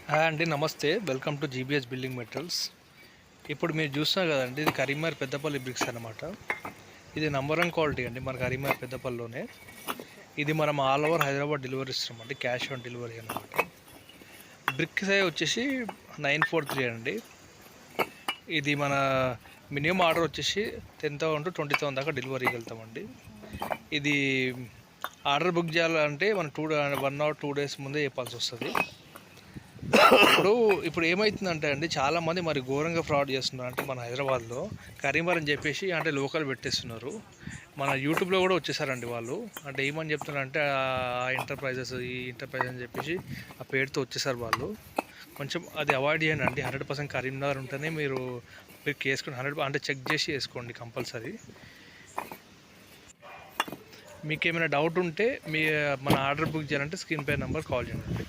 Hi అండి, నమస్తే. Welcome to GBs building materials. ఇప్పుడు మీరు చూస్తున్నారు కదండి, ఇది కరీంనగర్ పెద్దపల్లి బ్రిక్స్ అనమాట. ఇది నంబర్ 1 క్వాలిటీ అండి మన కరీంనగర్ పెద్దపల్లిలోనే. ఇది మనం ఆల్ ఓవర్ హైదరాబాద్ డెలివరీ ఇస్తామండి, క్యాష్ ఆన్ డెలివరీ అనమాట. బ్రిక్ సైజ్ వచ్చేసి 943 అండి. ఇది మన మినిమం ఆర్డర్ వచ్చేసి 10,000 to 20,000 దాకా డెలివరీకి వెళ్తామండి. ఇది ఆర్డర్ బుక్ చేయాలంటే మనం 1 or 2 days ముందే చెప్పాల్సి వస్తుంది. ఇప్పుడు ఏమవుతుందంటే అండి, చాలామంది మరి ఘోరంగా ఫ్రాడ్ చేస్తున్నారు. అంటే మన హైదరాబాద్లో కరీంనగర్ అని చెప్పేసి అంటే లోకల్ పెట్టేస్తున్నారు. మన యూట్యూబ్లో కూడా వచ్చేసారండి వాళ్ళు. అంటే ఏమని చెప్తున్నారంటే ఈ ఎంటర్ప్రైజెస్ అని చెప్పేసి ఆ పేరుతో వచ్చేసారు వాళ్ళు. కొంచెం అది అవాయిడ్ చేయండి అండి. 100% కరీంనగర్ ఉంటేనే మీరు వేసుకోండి. 100 అంటే చెక్ చేసి వేసుకోండి కంపల్సరీ. మీకు ఏమైనా డౌట్ ఉంటే మన ఆర్డర్ బుక్ చేయాలంటే స్క్రీన్ పై నెంబర్ కాల్ చేయండి.